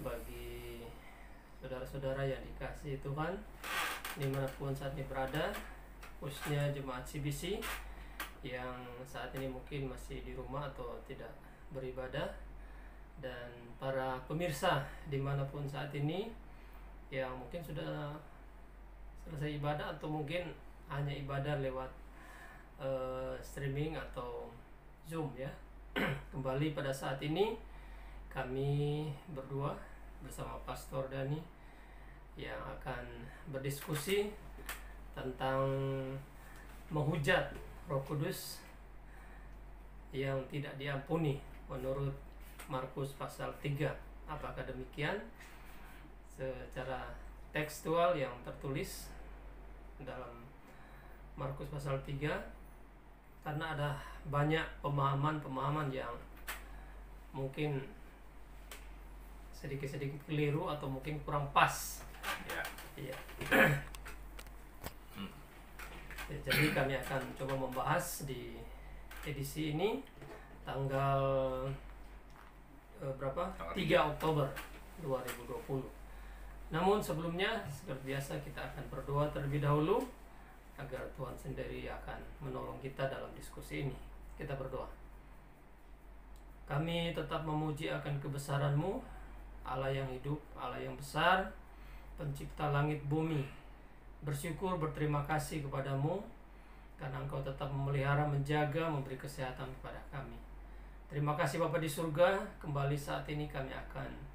bagi saudara-saudara yang dikasihi Tuhan dimanapun saat ini berada, khususnya jemaat CBC yang saat ini mungkin masih di rumah atau tidak beribadah, dan para pemirsa dimanapun saat ini yang mungkin sudah selesai ibadah atau mungkin hanya ibadah lewat streaming atau Zoom ya. Kembali pada saat ini kami berdua bersama Pastor Dani yang akan berdiskusi tentang menghujat Roh Kudus yang tidak diampuni menurut Markus pasal 3. Apakah demikian? Secara tekstual yang tertulis dalam Markus pasal 3, karena ada banyak pemahaman-pemahaman yang mungkin sedikit-sedikit keliru atau mungkin kurang pas. Ya. Ya, jadi kami akan coba membahas di edisi ini tanggal berapa? 3 Oktober 2020. Namun sebelumnya seperti biasa kita akan berdoa terlebih dahulu agar Tuhan sendiri akan menolong kita dalam diskusi ini. Kita berdoa. Kami tetap memuji akan kebesaran-Mu, Allah yang hidup, Allah yang besar, pencipta langit bumi. Bersyukur, berterima kasih kepadamu karena Engkau tetap memelihara, menjaga, memberi kesehatan kepada kami. Terima kasih Bapa di surga. Kembali saat ini kami akan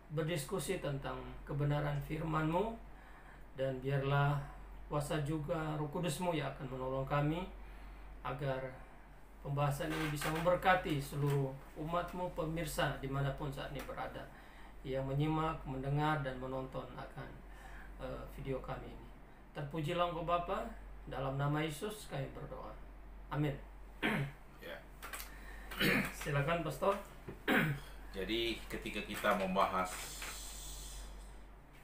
berdiskusi tentang kebenaran firman-Mu, dan biarlah kuasa juga Roh Kudus-Mu yang akan menolong kami agar pembahasan ini bisa memberkati seluruh umat-Mu, pemirsa dimanapun saat ini berada, yang menyimak, mendengar, dan menonton akan video kami ini. Terpujilah Engkau Bapa, dalam nama Yesus kami berdoa. Amin. Ya. Silakan Pastor. Jadi ketika kita membahas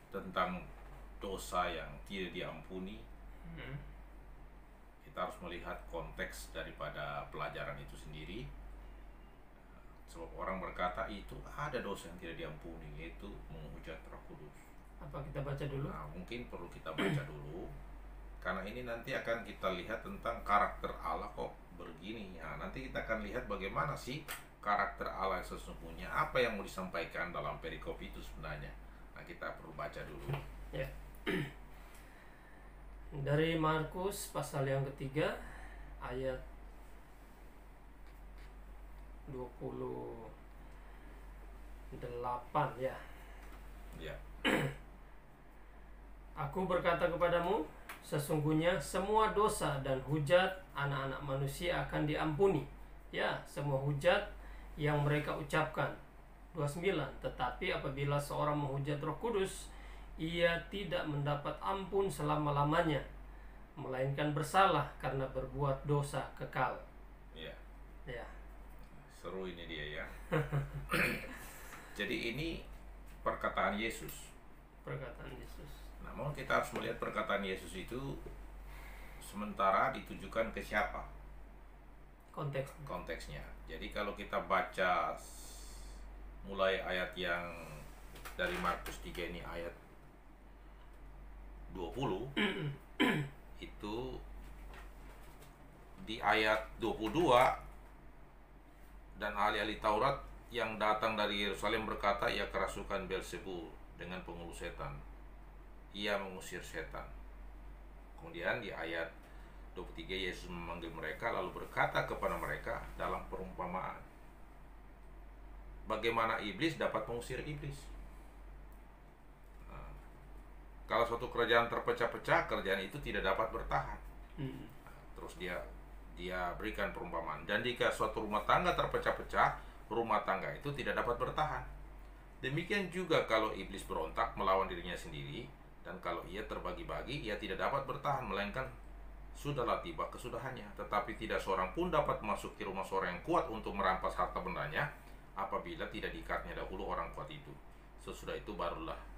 tentang dosa yang tidak diampuni, kita harus melihat konteks daripada pelajaran itu sendiri. Sebab orang berkata itu ada dosa yang tidak diampuni, yaitu menghujat Roh Kudus. Apa kita baca dulu? Nah, mungkin perlu kita baca dulu, karena ini nanti akan kita lihat tentang karakter Allah kok begini. Nah, nanti kita akan lihat bagaimana sih karakter Allah yang sesungguhnya, apa yang mau disampaikan dalam perikop itu sebenarnya. Nah, kita perlu baca dulu. Ya. Dari Markus pasal yang ketiga ayat 28 ya. Ya. Aku berkata kepadamu, sesungguhnya semua dosa dan hujat anak-anak manusia akan diampuni. Ya, semua hujat yang mereka ucapkan. 29. Tetapi apabila seorang menghujat Roh Kudus, ia tidak mendapat ampun selama-lamanya, melainkan bersalah karena berbuat dosa kekal. Ya. Ya. Seru ini dia ya. Jadi ini perkataan Yesus. Perkataan Yesus. Namun kita harus melihat perkataan Yesus itu sementara ditujukan ke siapa? Konteksnya. Jadi kalau kita baca mulai ayat yang dari Markus 3 ini ayat 20 itu di ayat 22, dan ahli-ahli Taurat yang datang dari Yerusalem berkata, ia kerasukan Beelzebul dengan penghulu setan, ia mengusir setan. Kemudian di ayat 23 Yesus memanggil mereka lalu berkata kepada mereka dalam perumpamaan, bagaimana iblis dapat mengusir iblis. Kalau suatu kerajaan terpecah-pecah, kerajaan itu tidak dapat bertahan. Terus dia berikan perumpamaan. Dan jika suatu rumah tangga terpecah-pecah, rumah tangga itu tidak dapat bertahan. Demikian juga kalau iblis berontak melawan dirinya sendiri, dan kalau ia terbagi-bagi, ia tidak dapat bertahan, melainkan sudahlah tiba kesudahannya. Tetapi tidak seorang pun dapat masuk ke rumah seorang yang kuat untuk merampas harta bendanya, apabila tidak diikatnya dahulu orang kuat itu. Sesudah itu barulah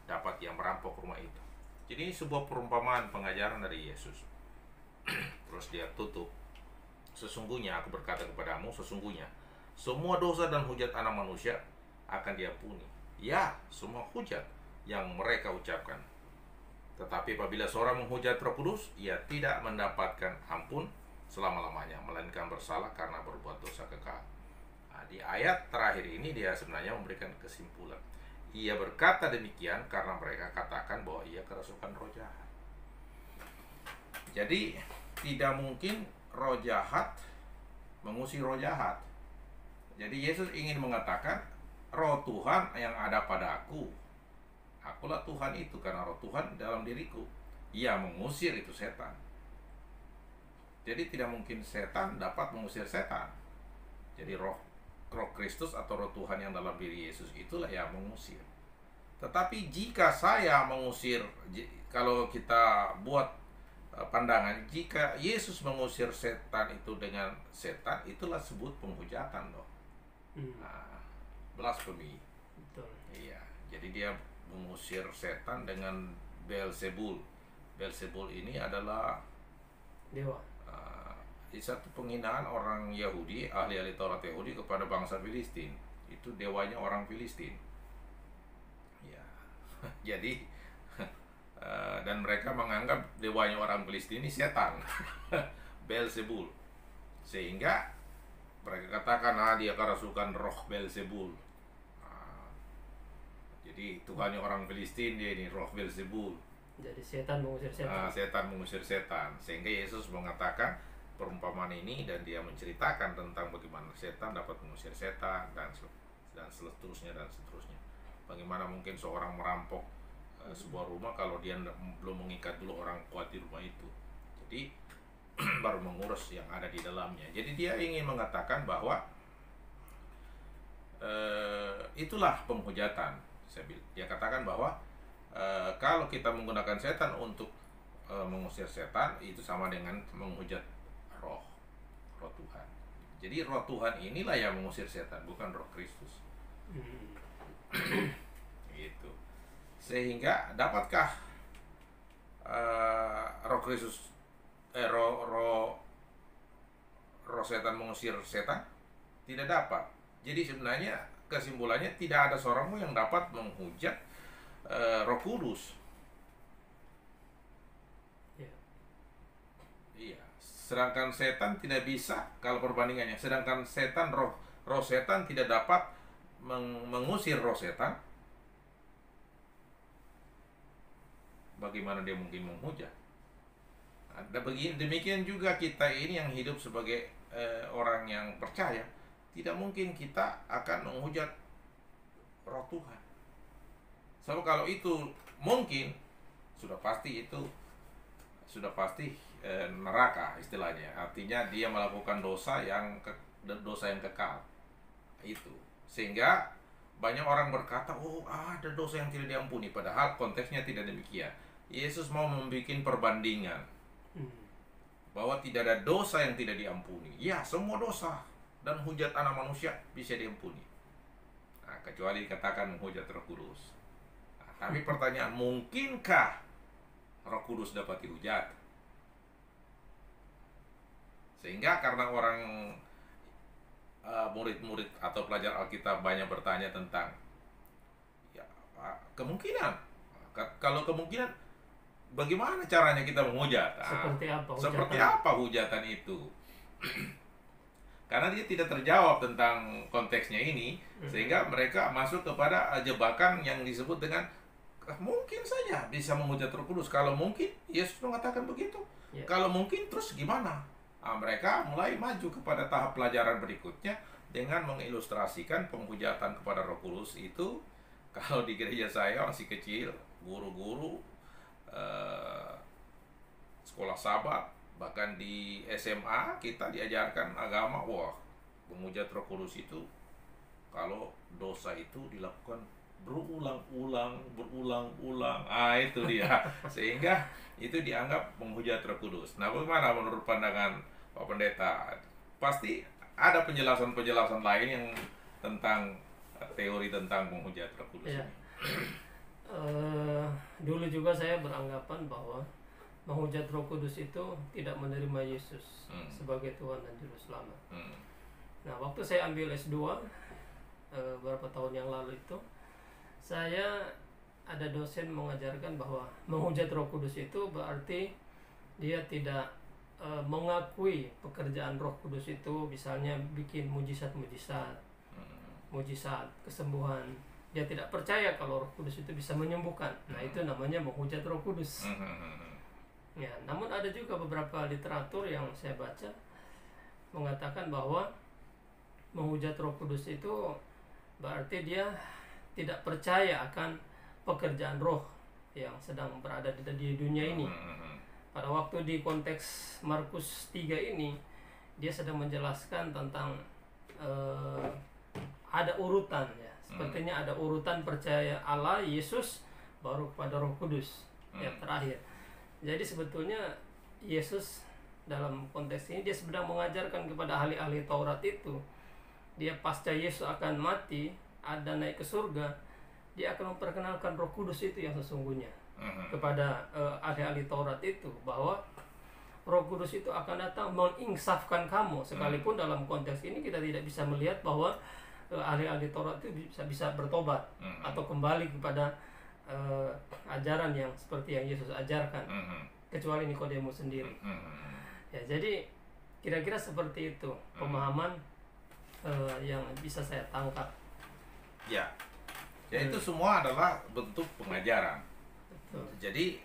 dapat yang merampok rumah itu. Jadi ini sebuah perumpamaan pengajaran dari Yesus. Terus dia tutup, sesungguhnya aku berkata kepadamu, sesungguhnya semua dosa dan hujat anak manusia akan diampuni, Ya, semua hujat yang mereka ucapkan. Tetapi apabila seorang menghujat Roh Kudus, ia tidak mendapatkan ampun selama-lamanya, melainkan bersalah karena berbuat dosa kekal. Nah, di ayat terakhir ini dia sebenarnya memberikan kesimpulan. Ia berkata demikian karena mereka katakan bahwa ia kerasukan roh jahat. Jadi tidak mungkin roh jahat mengusir roh jahat. Jadi Yesus ingin mengatakan roh Tuhan yang ada pada aku, akulah Tuhan itu, karena roh Tuhan dalam diriku. Ia mengusir itu setan. Jadi tidak mungkin setan dapat mengusir setan. Jadi roh Kristus atau roh Tuhan yang dalam diri Yesus itulah yang mengusir. Tetapi jika saya mengusir, kalau kita buat pandangan, jika Yesus mengusir setan itu dengan setan, itulah sebut penghujatan loh. Nah, blasphemy. Betul. Iya, jadi dia mengusir setan dengan Beelzebul. Beelzebul ini adalah dewa. Satu penghinaan orang Yahudi, ahli-ahli Taurat Yahudi kepada bangsa Filistin. Itu dewanya orang Filistin. Ya, jadi dan mereka menganggap dewanya orang Filistin ini setan, Beelzebul. Sehingga mereka katakan, dia kerasukan roh Beelzebul. Jadi Tuhannya orang Filistin, dia ini roh Beelzebul. Jadi setan mengusir setan. Setan mengusir setan. Sehingga Yesus mengatakan perumpamaan ini, dan dia menceritakan tentang bagaimana setan dapat mengusir setan dan seterusnya. Bagaimana mungkin seorang merampok sebuah rumah kalau dia belum mengikat dulu orang kuat di rumah itu. Jadi baru mengurus yang ada di dalamnya. Jadi dia ingin mengatakan bahwa itulah penghujatan. Dia katakan bahwa kalau kita menggunakan setan untuk mengusir setan, itu sama dengan menghujat roh Tuhan. Jadi roh Tuhan inilah yang mengusir setan, bukan roh Kristus. Gitu. Sehingga dapatkah roh Kristus roh setan mengusir setan? Tidak dapat. Jadi sebenarnya kesimpulannya tidak ada seorang pun yang dapat menghujat Roh Kudus. Iya. Sedangkan setan tidak bisa, kalau perbandingannya, sedangkan setan roh setan tidak dapat mengusir roh setan, bagaimana dia mungkin menghujat? Demikian juga kita ini yang hidup sebagai orang yang percaya, tidak mungkin kita akan menghujat roh Tuhan. Sebab kalau itu mungkin, sudah pasti neraka istilahnya. Artinya dia melakukan dosa yang kekal. Itu. Sehingga banyak orang berkata, ada dosa yang tidak diampuni, padahal konteksnya tidak demikian. Yesus mau membuat perbandingan bahwa tidak ada dosa yang tidak diampuni. Ya, semua dosa dan hujat anak manusia bisa diampuni. Nah, kecuali dikatakan menghujat Roh Kudus. Tapi pertanyaan, mungkinkah Roh Kudus dapat dihujat? Sehingga karena orang murid-murid atau pelajar Alkitab banyak bertanya tentang kemungkinan. Kalau kemungkinan, bagaimana caranya kita menghujat? Seperti apa hujatan itu? Karena dia tidak terjawab tentang konteksnya ini, sehingga mereka masuk kepada jebakan yang disebut dengan mungkin saja bisa menghujat Roh Kudus. Kalau mungkin, Yesus mengatakan begitu. Kalau mungkin, terus gimana? Mereka mulai maju kepada tahap pelajaran berikutnya dengan mengilustrasikan penghujatan kepada Roh Kudus itu. Kalau di gereja saya masih kecil, guru-guru sekolah Sabat, bahkan di SMA kita diajarkan agama, penghujat Roh Kudus itu kalau dosa itu dilakukan berulang-ulang. Itu dia. Sehingga itu dianggap menghujat Roh Kudus. Nah, bagaimana menurut pandangan Pak Pendeta? Pasti ada penjelasan-penjelasan lain yang tentang teori tentang menghujat Roh Kudus ini. Dulu juga saya beranggapan bahwa menghujat Roh Kudus itu tidak menerima Yesus sebagai Tuhan dan Juru Selamat. Nah, waktu saya ambil S2 beberapa tahun yang lalu itu, Saya ada dosen mengajarkan bahwa menghujat Roh Kudus itu berarti dia tidak mengakui pekerjaan Roh Kudus itu, misalnya bikin mujizat-mujizat, mujizat kesembuhan. Dia tidak percaya kalau Roh Kudus itu bisa menyembuhkan. Nah, itu namanya menghujat Roh Kudus. Ya, namun ada juga beberapa literatur yang saya baca mengatakan bahwa menghujat Roh Kudus itu berarti dia tidak percaya akan pekerjaan Roh yang sedang berada di dunia ini. Pada waktu di konteks Markus 3 ini, dia sedang menjelaskan tentang ada urutan, ya. Sepertinya ada urutan percaya Allah, Yesus, baru kepada Roh Kudus yang terakhir. Jadi sebetulnya Yesus dalam konteks ini dia sedang mengajarkan kepada ahli-ahli Taurat itu, dia pasca Yesus akan mati, ada naik ke surga, dia akan memperkenalkan Roh Kudus itu yang sesungguhnya kepada ahli-ahli Taurat itu, bahwa Roh Kudus itu akan datang menginsafkan kamu. Sekalipun dalam konteks ini kita tidak bisa melihat bahwa ahli-ahli Taurat itu bisa bertobat atau kembali kepada ajaran yang seperti yang Yesus ajarkan, kecuali Nikodemus sendiri. Ya, jadi kira-kira seperti itu pemahaman yang bisa saya tangkap. Ya, itu semua adalah bentuk pengajaran. Jadi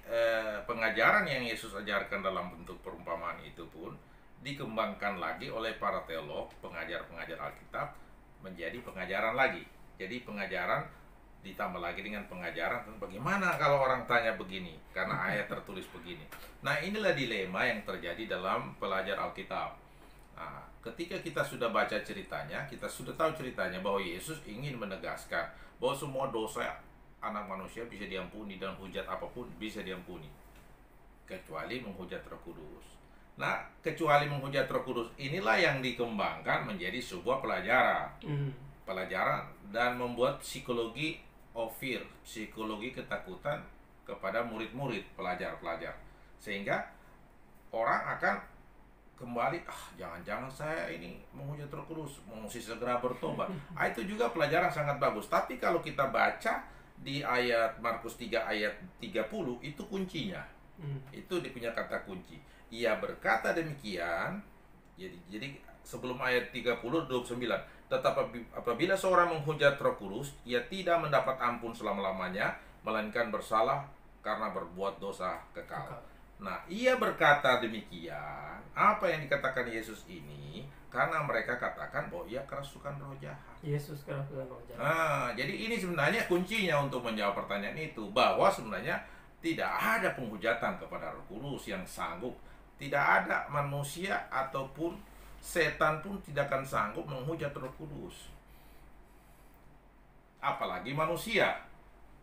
pengajaran yang Yesus ajarkan dalam bentuk perumpamaan itu pun dikembangkan lagi oleh para teolog, pengajar-pengajar Alkitab, menjadi pengajaran lagi. Jadi pengajaran ditambah lagi dengan pengajaran tentang bagaimana kalau orang tanya begini, karena ayat tertulis begini. Nah, inilah dilema yang terjadi dalam pelajar Alkitab. Nah, ketika kita sudah baca ceritanya, kita sudah tahu ceritanya bahwa Yesus ingin menegaskan bahwa semua dosa anak manusia bisa diampuni dan hujat apapun bisa diampuni, kecuali menghujat Roh Kudus. Nah, kecuali menghujat Roh Kudus inilah yang dikembangkan menjadi sebuah pelajaran dan membuat psikologi of fear, psikologi ketakutan kepada murid-murid, pelajar-pelajar, sehingga orang akan kembali, jangan-jangan saya ini menghujat Roh Kudus, mesti segera bertobat. Itu juga pelajaran sangat bagus. Tapi kalau kita baca di ayat Markus 3 ayat 30 itu kuncinya. Itu dia punya kata kunci. Ia berkata demikian. Jadi sebelum ayat 30:29, tetapi apabila seorang menghujat Roh Kudus, ia tidak mendapat ampun selama-lamanya, melainkan bersalah karena berbuat dosa kekal. Nah, ia berkata demikian. Apa yang dikatakan Yesus ini? Karena mereka katakan bahwa ia kerasukan roh jahat. Yesus kerasukan roh jahat. Nah, jadi ini sebenarnya kuncinya untuk menjawab pertanyaan itu, bahwa sebenarnya tidak ada penghujatan kepada Roh Kudus yang sanggup. Tidak ada manusia ataupun setan pun tidak akan sanggup menghujat Roh Kudus. Apalagi manusia.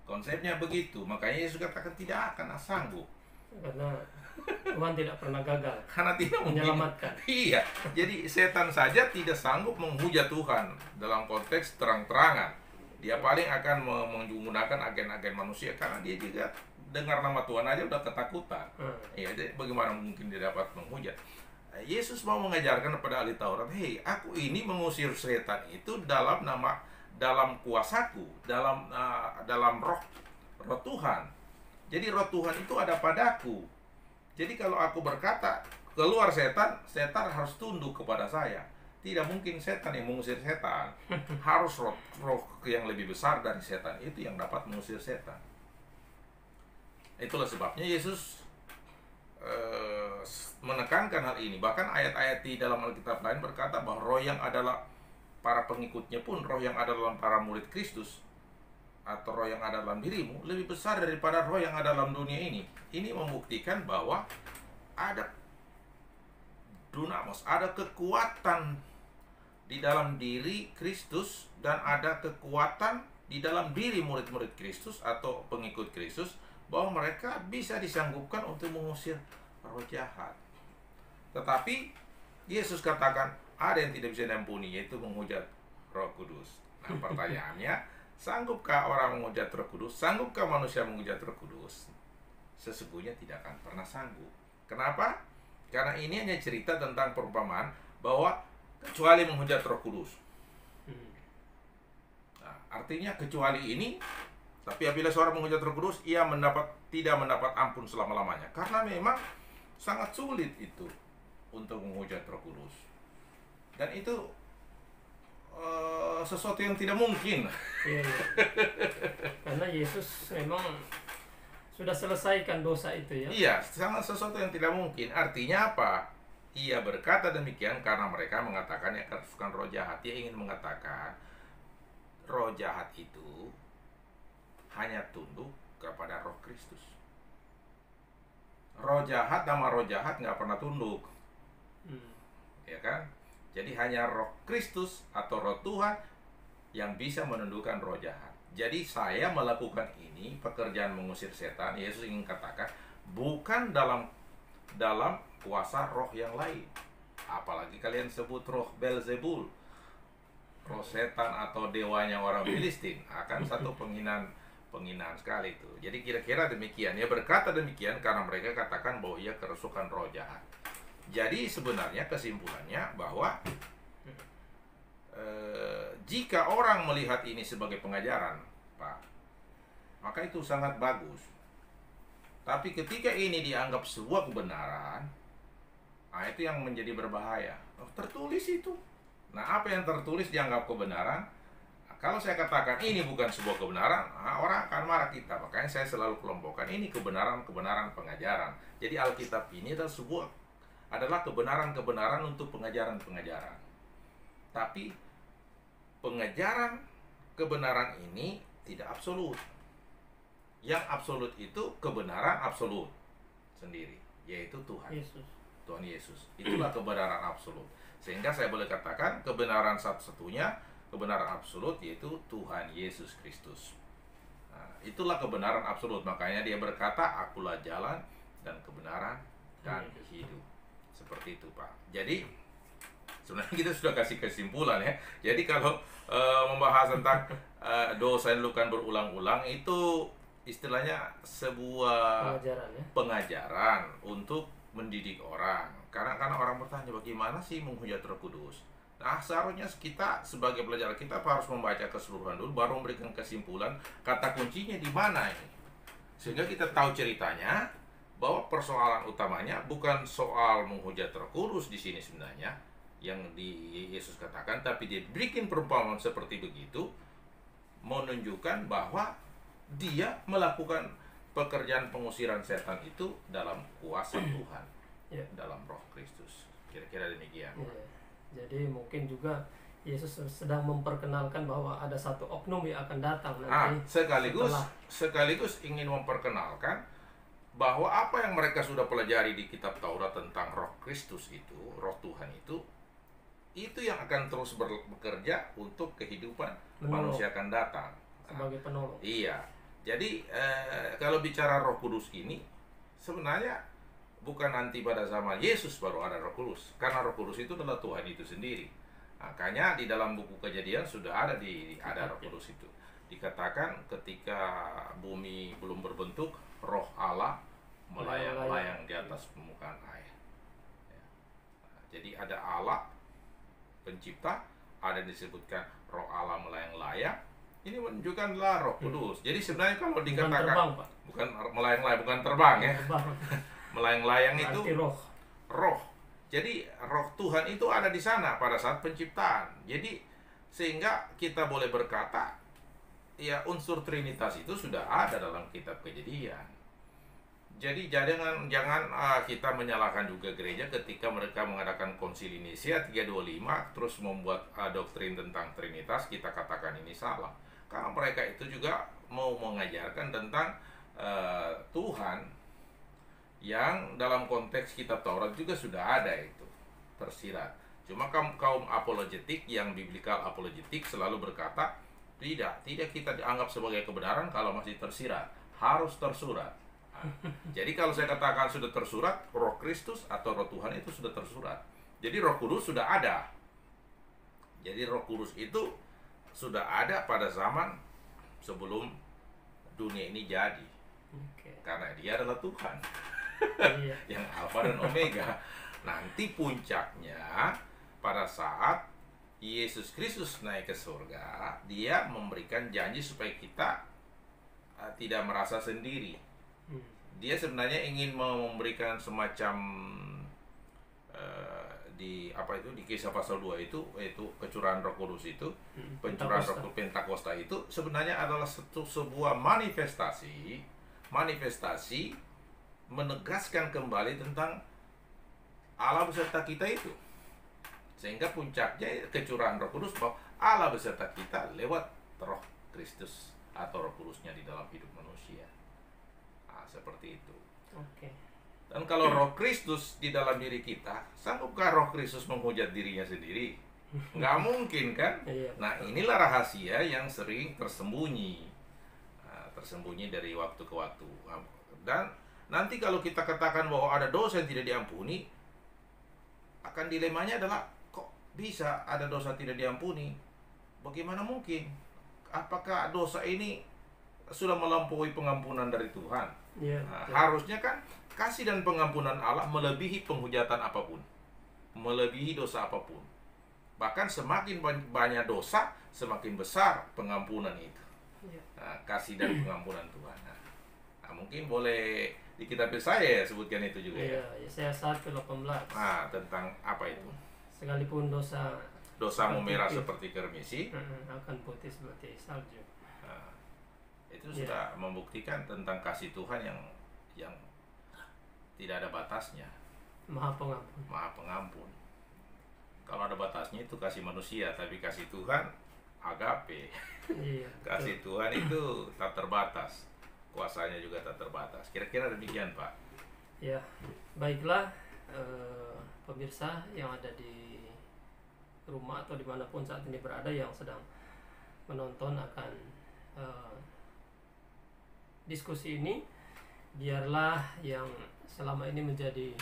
Konsepnya begitu. Makanya Yesus katakan tidak akan sanggup. Karena Tuhan tidak pernah gagal. Karena tidak menyelamatkan. Iya. Jadi setan saja tidak sanggup menghujat Tuhan dalam konteks terang-terangan. Dia paling akan menggunakan agen-agen manusia, karena dia juga dengar nama Tuhan aja udah ketakutan. Ya, jadi bagaimana mungkin dia dapat menghujat? Yesus mau mengajarkan kepada ahli Taurat, hei, aku ini mengusir setan itu dalam kuasaku, dalam roh Tuhan. Jadi roh Tuhan itu ada padaku. Jadi kalau aku berkata keluar setan, setan harus tunduk kepada saya. Tidak mungkin setan yang mengusir setan. Harus roh yang lebih besar dari setan itu yang dapat mengusir setan. Itulah sebabnya Yesus menekankan hal ini. Bahkan ayat-ayat di dalam Alkitab lain berkata bahwa roh yang adalah para pengikutnya pun, roh yang ada dalam para murid Kristus atau roh yang ada dalam dirimu lebih besar daripada roh yang ada dalam dunia ini. Ini membuktikan bahwa ada dunamos, ada kekuatan di dalam diri Kristus, dan ada kekuatan di dalam diri murid-murid Kristus atau pengikut Kristus, bahwa mereka bisa disanggupkan untuk mengusir roh jahat. Tetapi Yesus katakan ada yang tidak bisa diampuni, yaitu menghujat Roh Kudus. Nah, pertanyaannya, sanggupkah orang menghujat Roh Kudus? Sanggupkah manusia menghujat Roh Kudus? Sesungguhnya tidak akan pernah sanggup. Kenapa? Karena ini hanya cerita tentang perumpamaan bahwa kecuali menghujat Roh Kudus. Nah, artinya kecuali ini Tapi apabila seorang menghujat Roh Kudus, ia tidak mendapat ampun selama-lamanya. Karena memang sangat sulit itu untuk menghujat Roh Kudus. Dan itu sesuatu yang tidak mungkin. Iya. Karena Yesus memang sudah selesaikan dosa itu ya. Iya, sangat sesuatu yang tidak mungkin. Artinya apa? Ia berkata demikian karena mereka mengatakannya kerasukan roh jahat. Dia ingin mengatakan roh jahat itu hanya tunduk kepada Roh Kristus. Roh jahat, nama roh jahat nggak pernah tunduk, ya kan? Jadi hanya Roh Kristus atau Roh Tuhan yang bisa menundukkan roh jahat. Jadi saya melakukan ini, pekerjaan mengusir setan, Yesus ingin katakan, bukan dalam kuasa roh yang lain. Apalagi kalian sebut roh Belzebul, roh setan atau dewanya orang Filistin, akan satu penghinaan sekali itu. Jadi kira-kira demikian. Dia berkata demikian karena mereka katakan bahwa ia kerasukan roh jahat. Jadi sebenarnya kesimpulannya bahwa jika orang melihat ini sebagai pengajaran, Pak, maka itu sangat bagus. Tapi ketika ini dianggap sebuah kebenaran, itu yang menjadi berbahaya. Tertulis itu. Nah, apa yang tertulis dianggap kebenaran. Kalau saya katakan ini bukan sebuah kebenaran, orang akan marah kita. Makanya saya selalu kelompokkan ini kebenaran pengajaran. Jadi Alkitab ini adalah kebenaran untuk pengajaran. Tapi pengajaran kebenaran ini tidak absolut. Yang absolut itu kebenaran absolut sendiri, yaitu Tuhan Yesus. Itulah kebenaran absolut. Sehingga saya boleh katakan kebenaran satu-satunya, kebenaran absolut, yaitu Tuhan Yesus Kristus. Nah, itulah kebenaran absolut. Makanya dia berkata, akulah jalan dan kebenaran dan hidup. Seperti itu, Pak. Jadi sebenarnya kita sudah kasih kesimpulan ya. Jadi kalau membahas tentang dosa yang dilakukan berulang-ulang, itu istilahnya sebuah pengajaran untuk mendidik orang. Karena orang bertanya, bagaimana sih menghujat Roh Kudus? Nah, seharusnya kita sebagai pelajar kita harus membaca keseluruhan dulu, baru memberikan kesimpulan kata kuncinya di mana ini. Sehingga kita tahu ceritanya, bahwa persoalan utamanya bukan soal menghujat Roh Kudus di sini sebenarnya yang Yesus katakan, tapi dia bikin perumpamaan seperti begitu menunjukkan bahwa dia melakukan pekerjaan pengusiran setan itu dalam kuasa Tuhan, dalam Roh Kristus. Kira-kira demikian. Jadi mungkin juga Yesus sedang memperkenalkan bahwa ada satu oknum yang akan datang nanti. Sekaligus ingin memperkenalkan bahwa apa yang mereka sudah pelajari di kitab Taurat tentang Roh Kristus itu, Roh Tuhan itu yang akan terus bekerja untuk kehidupan manusia akan datang sebagai penolong. Iya. Jadi kalau bicara Roh Kudus ini sebenarnya bukan nanti pada zaman Yesus baru ada Roh Kudus, karena Roh Kudus itu adalah Tuhan itu sendiri. Makanya di dalam buku Kejadian sudah ada Roh Kudus itu. Dikatakan ketika bumi belum berbentuk, Roh Allah melayang-layang di atas permukaan air. Jadi ada Allah pencipta, ada yang disebutkan Roh Allah melayang-layang. Ini menunjukkanlah Roh Kudus. Jadi sebenarnya kalau dikatakan bukan melayang-layang, bukan terbang ya. Melayang-layang itu roh. Jadi Roh Tuhan itu ada di sana pada saat penciptaan. Jadi sehingga kita boleh berkata, ya unsur Trinitas itu sudah ada dalam kitab Kejadian. Jadi jangan kita menyalahkan juga gereja ketika mereka mengadakan konsili Nisia 325 terus membuat doktrin tentang Trinitas, kita katakan ini salah. Karena mereka itu juga mau mengajarkan tentang Tuhan yang dalam konteks kitab Taurat juga sudah ada itu tersirat. Cuma kaum apologetik yang biblikal apologetik selalu berkata tidak kita dianggap sebagai kebenaran kalau masih tersirat, harus tersurat. Jadi kalau saya katakan sudah tersurat, Roh Kristus atau Roh Tuhan itu sudah tersurat. Jadi Roh Kudus sudah ada. Jadi Roh Kudus itu sudah ada pada zaman sebelum dunia ini jadi. Karena dia adalah Tuhan. Yang Alfa dan Omega. Nanti puncaknya pada saat Yesus Kristus naik ke surga, dia memberikan janji supaya kita tidak merasa sendiri. Dia sebenarnya ingin memberikan semacam di Kisah pasal 2 itu, yaitu kecurahan Roh Kudus itu, pencurahan Roh Kudus Pentakosta itu sebenarnya adalah sebuah manifestasi menegaskan kembali tentang Allah beserta kita itu. Sehingga puncaknya kecurahan Roh Kudus, bahwa Allah beserta kita lewat Roh Kristus atau Roh Kudusnya di dalam hidup manusia. Seperti itu. Oke. Dan kalau Roh Kristus di dalam diri kita, sanggupkah Roh Kristus menghujat dirinya sendiri? Nggak mungkin kan? Nah, inilah rahasia yang sering tersembunyi. Tersembunyi dari waktu ke waktu. Dan nanti kalau kita katakan bahwa ada dosa yang tidak diampuni, akan dilemanya adalah, kok bisa ada dosa tidak diampuni? Bagaimana mungkin? Apakah dosa ini sudah melampaui pengampunan dari Tuhan? Harusnya kan kasih dan pengampunan Allah melebihi penghujatan apapun, melebihi dosa apapun. Bahkan semakin banyak dosa, semakin besar pengampunan itu. Kasih dan pengampunan Tuhan. Mungkin boleh di kitab Yesaya sebutkan itu juga. Yesaya 1:18. Tentang apa itu? Sekalipun dosamu merah seperti kermisi, akan putih seperti salju. Itu sudah membuktikan tentang kasih Tuhan yang tidak ada batasnya. Maha pengampun. Kalau ada batasnya itu kasih manusia, tapi kasih Tuhan agape. Kasih Tuhan itu tak terbatas, kuasanya juga tak terbatas. Kira-kira demikian, Pak. Ya, baiklah pemirsa yang ada di rumah atau dimanapun saat ini berada yang sedang menonton akan diskusi ini, biarlah yang selama ini menjadi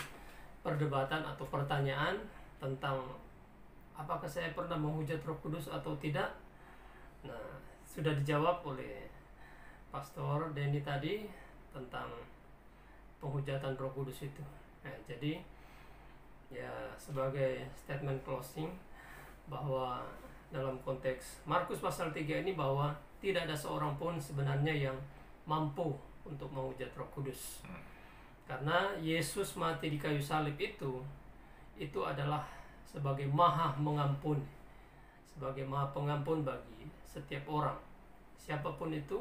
perdebatan atau pertanyaan tentang apakah saya pernah menghujat Roh Kudus atau tidak, nah sudah dijawab oleh Pastor Denny tadi tentang penghujatan Roh Kudus itu. Jadi ya sebagai statement closing, bahwa dalam konteks Markus pasal 3 ini, bahwa tidak ada seorang pun sebenarnya yang mampu untuk menghujat Roh Kudus. Karena Yesus mati di kayu salib itu adalah sebagai maha mengampun, sebagai maha pengampun bagi setiap orang, siapapun itu,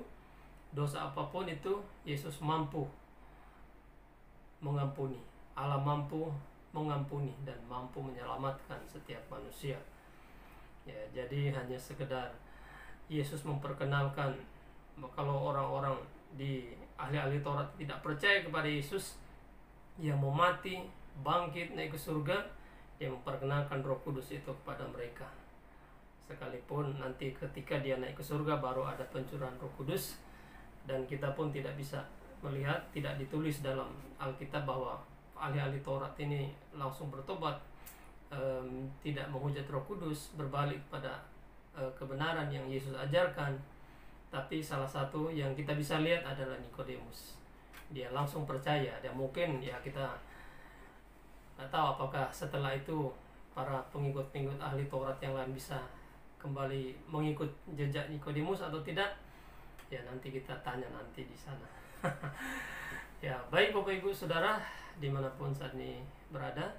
dosa apapun itu, Yesus mampu mengampuni. Allah mampu mengampuni dan mampu menyelamatkan setiap manusia. Jadi hanya sekedar Yesus memperkenalkan, kalau orang-orang di ahli-ahli Taurat tidak percaya kepada Yesus yang mau mati, bangkit, naik ke surga, dia memperkenalkan Roh Kudus itu kepada mereka. Sekalipun nanti ketika dia naik ke surga baru ada pencurahan Roh Kudus, dan kita pun tidak bisa melihat, tidak ditulis dalam Alkitab bahwa ahli-ahli Taurat ini langsung bertobat, tidak menghujat Roh Kudus, berbalik pada kebenaran yang Yesus ajarkan. Tapi salah satu yang kita bisa lihat adalah Nikodemus. Dia langsung percaya. Dan mungkin kita nggak tahu apakah setelah itu para pengikut-pengikut ahli Taurat yang lain bisa kembali mengikut jejak Nikodemus atau tidak. Nanti kita tanya nanti di sana. Baik Bapak Ibu Saudara, dimanapun saat ini berada,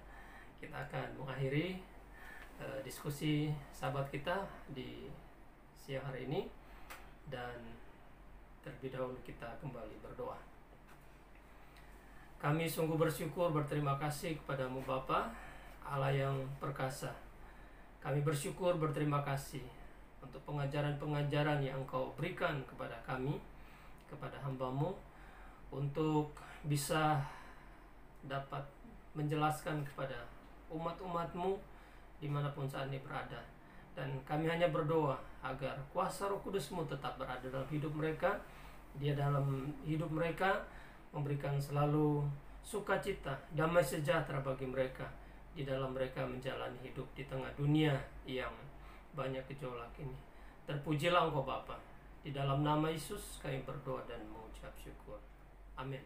kita akan mengakhiri diskusi sahabat kita di siang hari ini. Dan terlebih dahulu kita kembali berdoa. Kami sungguh bersyukur, berterima kasih kepadamu Bapa, Allah yang perkasa. Kami bersyukur, berterima kasih untuk pengajaran-pengajaran yang Engkau berikan kepada kami, kepada hamba-Mu, untuk bisa dapat menjelaskan kepada umat-umat-Mu dimanapun saat ini berada. Dan kami hanya berdoa agar kuasa Roh Kudus-Mu tetap berada dalam hidup mereka. Dia dalam hidup mereka memberikan selalu sukacita, damai sejahtera bagi mereka, di dalam mereka menjalani hidup di tengah dunia yang banyak gejolak ini. Terpujilah Engkau Bapa. Di dalam nama Yesus kami berdoa dan mengucap syukur. Amin.